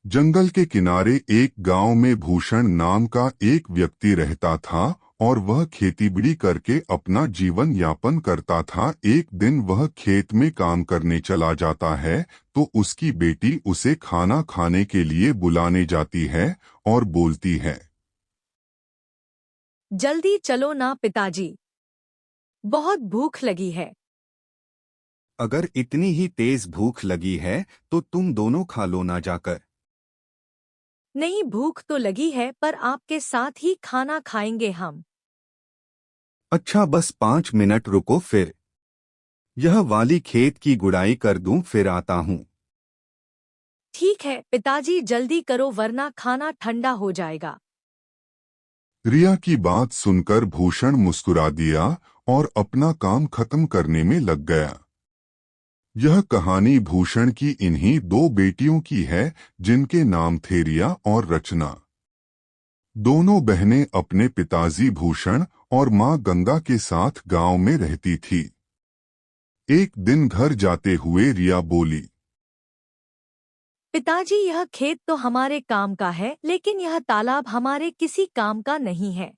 जंगल के किनारे एक गांव में भूषण नाम का एक व्यक्ति रहता था और वह खेतीबाड़ी करके अपना जीवन यापन करता था। एक दिन वह खेत में काम करने चला जाता है तो उसकी बेटी उसे खाना खाने के लिए बुलाने जाती है और बोलती है, जल्दी चलो ना पिताजी, बहुत भूख लगी है। अगर इतनी ही तेज भूख लगी है तो तुम दोनों खा लो ना जाकर। नहीं, भूख तो लगी है पर आपके साथ ही खाना खाएंगे हम। अच्छा, बस 5 मिनट रुको, फिर यह वाली खेत की गुड़ाई कर दूं, फिर आता हूँ। ठीक है पिताजी, जल्दी करो वरना खाना ठंडा हो जाएगा। रिया की बात सुनकर भूषण मुस्कुरा दिया और अपना काम खत्म करने में लग गया। यह कहानी भूषण की इन्हीं दो बेटियों की है जिनके नाम थे रिया और रचना। दोनों बहनें अपने पिताजी भूषण और मां गंगा के साथ गांव में रहती थी। एक दिन घर जाते हुए रिया बोली, पिताजी, यह खेत तो हमारे काम का है लेकिन यह तालाब हमारे किसी काम का नहीं है।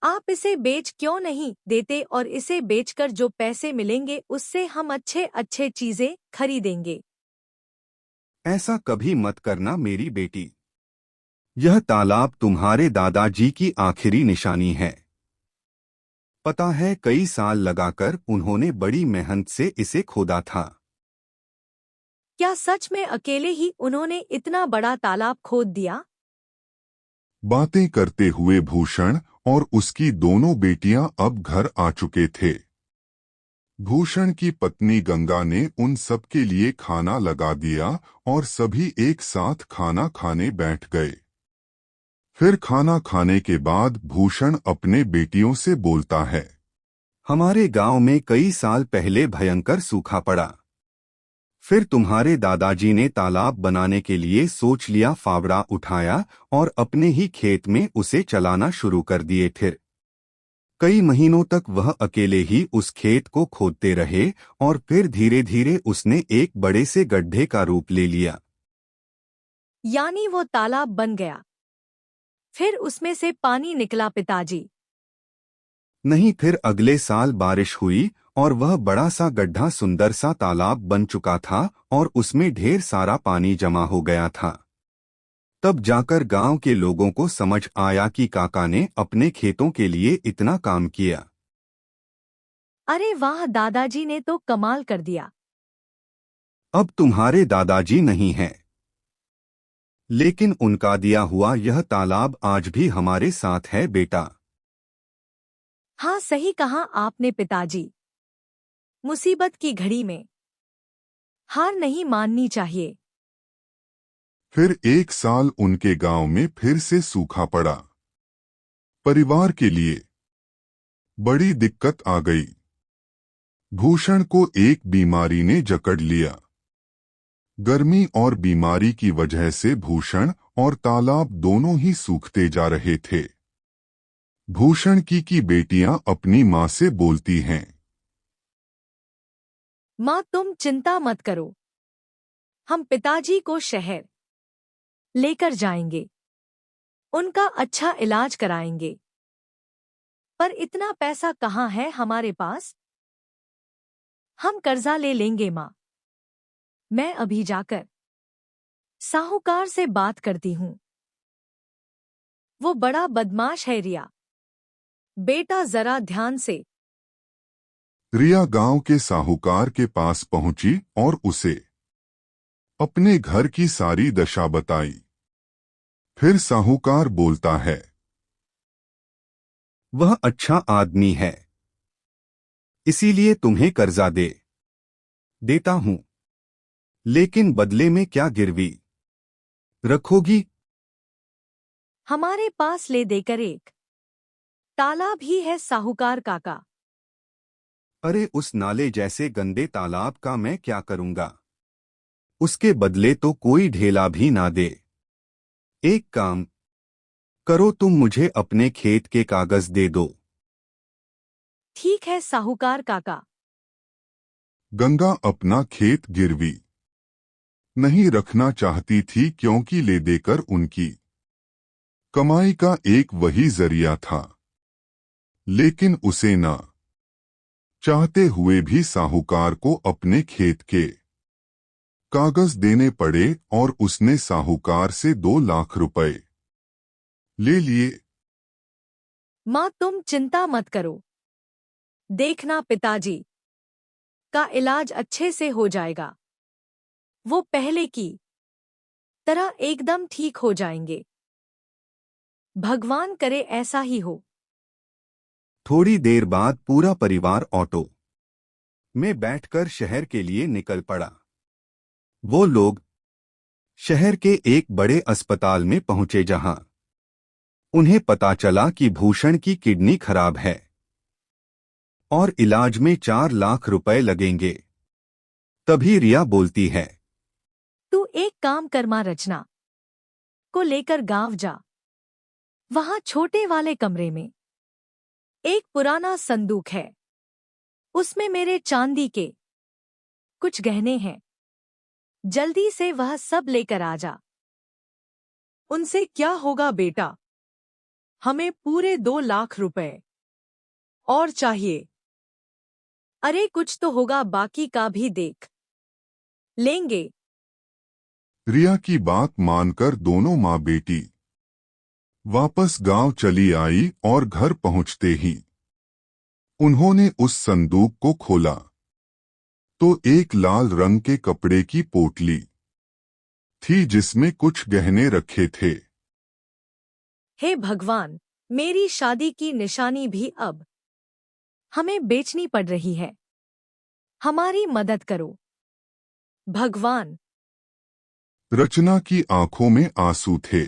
आप इसे बेच क्यों नहीं देते और इसे बेचकर जो पैसे मिलेंगे उससे हम अच्छे अच्छे चीजें खरीदेंगे। ऐसा कभी मत करना मेरी बेटी। यह तालाब तुम्हारे दादाजी की आखिरी निशानी है। पता है, कई साल लगाकर उन्होंने बड़ी मेहनत से इसे खोदा था। क्या सच में अकेले ही उन्होंने इतना बड़ा तालाब खोद दिया? बातें करते हुए भूषण और उसकी दोनों बेटियां अब घर आ चुके थे। भूषण की पत्नी गंगा ने उन सब के लिए खाना लगा दिया और सभी एक साथ खाना खाने बैठ गए। फिर खाना खाने के बाद भूषण अपने बेटियों से बोलता है, हमारे गांव में कई साल पहले भयंकर सूखा पड़ा। फिर तुम्हारे दादाजी ने तालाब बनाने के लिए सोच लिया, फावड़ा उठाया और अपने ही खेत में उसे चलाना शुरू कर दिए। फिर कई महीनों तक वह अकेले ही उस खेत को खोदते रहे और फिर धीरे धीरे उसने एक बड़े से गड्ढे का रूप ले लिया। यानी वो तालाब बन गया? फिर उसमें से पानी निकला पिताजी? नहीं, फिर अगले साल बारिश हुई और वह बड़ा सा गड्ढा सुंदर सा तालाब बन चुका था और उसमें ढेर सारा पानी जमा हो गया था। तब जाकर गांव के लोगों को समझ आया कि काका ने अपने खेतों के लिए इतना काम किया। अरे वाह, दादाजी ने तो कमाल कर दिया। अब तुम्हारे दादाजी नहीं हैं, लेकिन उनका दिया हुआ यह तालाब आज भी हमारे साथ है बेटा। हाँ, सही कहा आपने पिताजी। मुसीबत की घड़ी में हार नहीं माननी चाहिए। फिर एक साल उनके गांव में फिर से सूखा पड़ा। परिवार के लिए बड़ी दिक्कत आ गई। भूषण को एक बीमारी ने जकड़ लिया। गर्मी और बीमारी की वजह से भूषण और तालाब दोनों ही सूखते जा रहे थे। भूषण की बेटियां अपनी मां से बोलती हैं, माँ, तुम चिंता मत करो, हम पिताजी को शहर लेकर जाएंगे, उनका अच्छा इलाज कराएंगे। पर इतना पैसा कहाँ है हमारे पास? हम कर्जा ले लेंगे माँ। मैं अभी जाकर साहूकार से बात करती हूँ। वो बड़ा बदमाश है रिया। बेटा जरा ध्यान से। रिया गांव के साहूकार के पास पहुंची और उसे अपने घर की सारी दशा बताई। फिर साहूकार बोलता है, वह अच्छा आदमी है, इसीलिए तुम्हें कर्जा देता हूं। लेकिन बदले में क्या गिरवी रखोगी? हमारे पास ले देकर एक तालाब ही है साहूकार काका। अरे, उस नाले जैसे गंदे तालाब का मैं क्या करूंगा? उसके बदले तो कोई ढेला भी ना दे। एक काम करो, तुम मुझे अपने खेत के कागज दे दो। ठीक है साहूकार काका। गंगा अपना खेत गिरवी नहीं रखना चाहती थी क्योंकि ले देकर उनकी कमाई का एक वही जरिया था। लेकिन उसे ना चाहते हुए भी साहूकार को अपने खेत के कागज देने पड़े और उसने साहूकार से 2 लाख रुपए ले लिए। माँ तुम चिंता मत करो, देखना पिताजी का इलाज अच्छे से हो जाएगा। वो पहले की तरह एकदम ठीक हो जाएंगे। भगवान करे ऐसा ही हो। थोड़ी देर बाद पूरा परिवार ऑटो में बैठकर शहर के लिए निकल पड़ा। वो लोग शहर के एक बड़े अस्पताल में पहुंचे जहां उन्हें पता चला कि भूषण की किडनी खराब है और इलाज में 4 लाख रुपए लगेंगे। तभी रिया बोलती है, तू एक काम कर, माँ रचना को लेकर गांव जा। वहां छोटे वाले कमरे में एक पुराना संदूक है, उसमें मेरे चांदी के कुछ गहने हैं। जल्दी से वह सब लेकर आ जा। उनसे क्या होगा बेटा, हमें पूरे 2 लाख रुपए और चाहिए। अरे कुछ तो होगा, बाकी का भी देख लेंगे। रिया की बात मानकर दोनों माँ बेटी वापस गांव चली आई और घर पहुंचते ही उन्होंने उस संदूक को खोला तो एक लाल रंग के कपड़े की पोटली थी जिसमें कुछ गहने रखे थे। हे भगवान, मेरी शादी की निशानी भी अब हमें बेचनी पड़ रही है। हमारी मदद करो भगवान। रचना की आंखों में आंसू थे।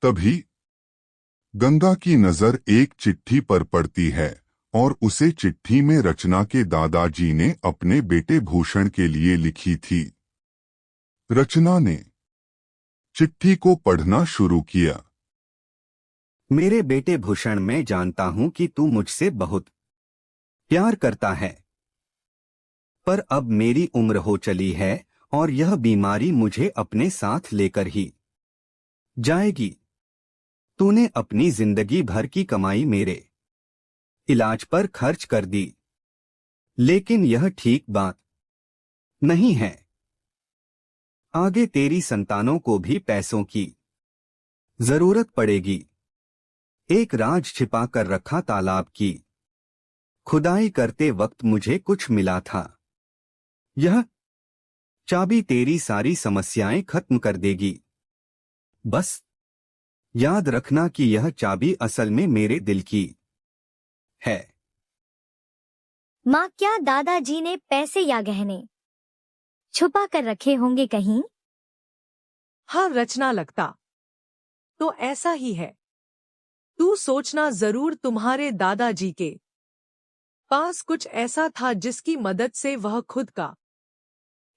तभी गंगा की नजर एक चिट्ठी पर पड़ती है और उसे चिट्ठी में रचना के दादाजी ने अपने बेटे भूषण के लिए लिखी थी। रचना ने चिट्ठी को पढ़ना शुरू किया। मेरे बेटे भूषण, मैं जानता हूं कि तू मुझसे बहुत प्यार करता है, पर अब मेरी उम्र हो चली है और यह बीमारी मुझे अपने साथ लेकर ही जाएगी। तूने अपनी जिंदगी भर की कमाई मेरे इलाज पर खर्च कर दी, लेकिन यह ठीक बात नहीं है। आगे तेरी संतानों को भी पैसों की जरूरत पड़ेगी। एक राज छिपा कर रखा तालाब की खुदाई करते वक्त मुझे कुछ मिला था। यह चाबी तेरी सारी समस्याएं खत्म कर देगी। बस याद रखना कि यह चाबी असल में मेरे दिल की है। माँ, क्या दादाजी ने पैसे या गहने छुपा कर रखे होंगे कहीं? हाँ रचना, लगता तो ऐसा ही है। तू सोचना जरूर, तुम्हारे दादाजी के पास कुछ ऐसा था जिसकी मदद से वह खुद का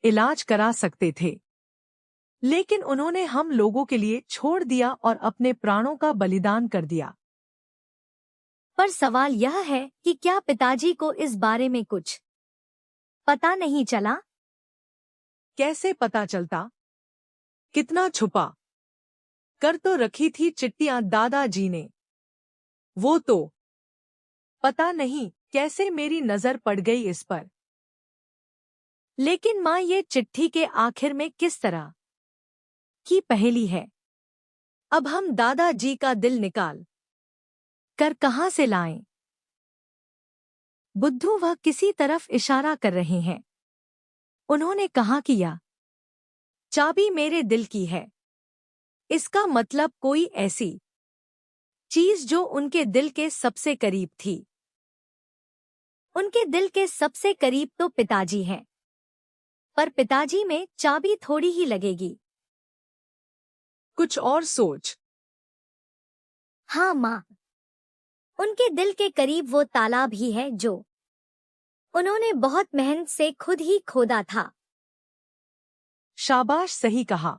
इलाज करा सकते थे, लेकिन उन्होंने हम लोगों के लिए छोड़ दिया और अपने प्राणों का बलिदान कर दिया। पर सवाल यह है कि क्या पिताजी को इस बारे में कुछ पता नहीं चला? कैसे पता चलता? कितना छुपा कर तो रखी थी चिट्ठियां दादाजी ने। वो तो पता नहीं कैसे मेरी नजर पड़ गई इस पर। लेकिन माँ, ये चिट्ठी के आखिर में किस तरह की पहेली है। अब हम दादाजी का दिल निकाल कर कहां से लाएं? बुद्धू वह किसी तरफ इशारा कर रहे हैं। उन्होंने कहा कि यह चाबी मेरे दिल की है। इसका मतलब कोई ऐसी चीज जो उनके दिल के सबसे करीब थी। उनके दिल के सबसे करीब तो पिताजी हैं, पर पिताजी में चाबी थोड़ी ही लगेगी। कुछ और सोच। हाँ माँ, उनके दिल के करीब वो तालाब ही है जो उन्होंने बहुत मेहनत से खुद ही खोदा था। शाबाश, सही कहा।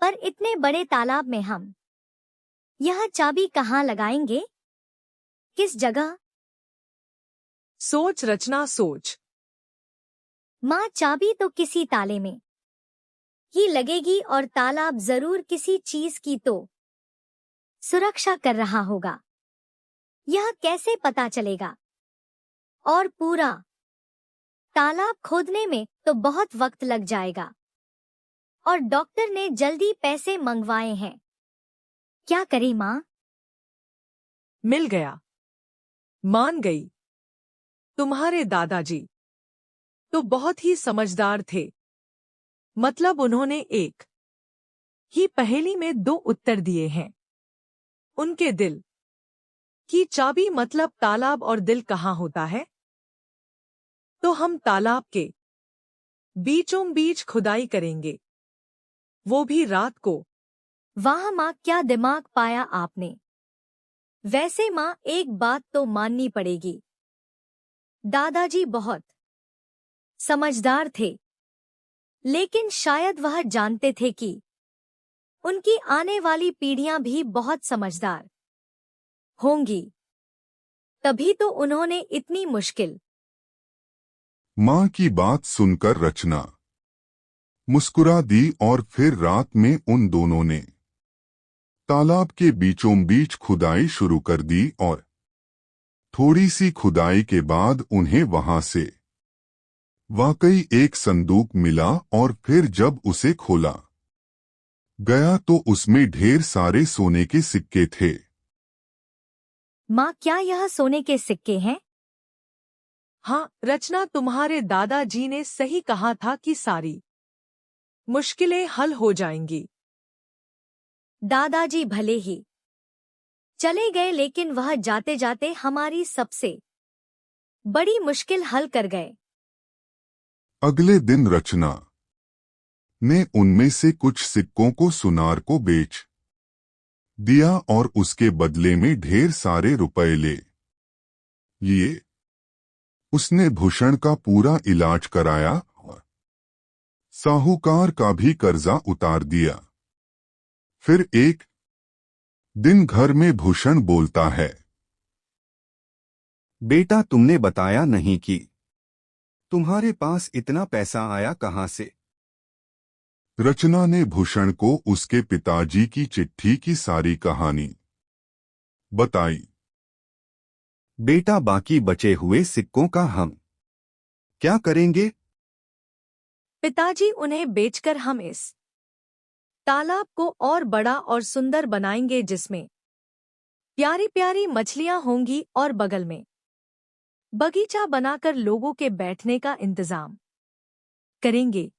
पर इतने बड़े तालाब में हम यह चाबी कहाँ लगाएंगे? किस जगह? सोच रचना, सोच। माँ, चाबी तो किसी ताले में ही लगेगी और तालाब जरूर किसी चीज की तो सुरक्षा कर रहा होगा। यह कैसे पता चलेगा? और पूरा तालाब खोदने में तो बहुत वक्त लग जाएगा और डॉक्टर ने जल्दी पैसे मंगवाए हैं। क्या करें माँ? मिल गया। मान गई। तुम्हारे दादाजी तो बहुत ही समझदार थे। मतलब उन्होंने एक ही पहेली में 2 उत्तर दिए हैं। उनके दिल की चाबी मतलब तालाब और दिल कहाँ होता है? तो हम तालाब के बीचों बीच खुदाई करेंगे, वो भी रात को। वाह माँ, क्या दिमाग पाया आपने। वैसे माँ, एक बात तो माननी पड़ेगी, दादाजी बहुत समझदार थे, लेकिन शायद वह जानते थे कि उनकी आने वाली पीढ़ियां भी बहुत समझदार होंगी, तभी तो उन्होंने इतनी मुश्किल। माँ की बात सुनकर रचना मुस्कुरा दी और फिर रात में उन दोनों ने तालाब के बीचों बीच खुदाई शुरू कर दी और थोड़ी सी खुदाई के बाद उन्हें वहां से वाकई एक संदूक मिला और फिर जब उसे खोला गया तो उसमें ढेर सारे सोने के सिक्के थे। माँ, क्या यह सोने के सिक्के हैं? हाँ रचना, तुम्हारे दादाजी ने सही कहा था कि सारी मुश्किलें हल हो जाएंगी। दादाजी भले ही चले गए, लेकिन वह जाते जाते हमारी सबसे बड़ी मुश्किल हल कर गए। अगले दिन रचना ने उनमें से कुछ सिक्कों को सुनार को बेच दिया और उसके बदले में ढेर सारे रुपए ले लिए। उसने भूषण का पूरा इलाज कराया और साहूकार का भी कर्जा उतार दिया। फिर एक दिन घर में भूषण बोलता है, बेटा, तुमने बताया नहीं कि तुम्हारे पास इतना पैसा आया कहाँ से? रचना ने भूषण को उसके पिताजी की चिट्ठी की सारी कहानी बताई। बेटा, बाकी बचे हुए सिक्कों का हम क्या करेंगे? पिताजी, उन्हें बेचकर हम इस तालाब को और बड़ा और सुंदर बनाएंगे, जिसमें प्यारी प्यारी मछलियां होंगी और बगल में बगीचा बनाकर लोगों के बैठने का इंतजाम करेंगे।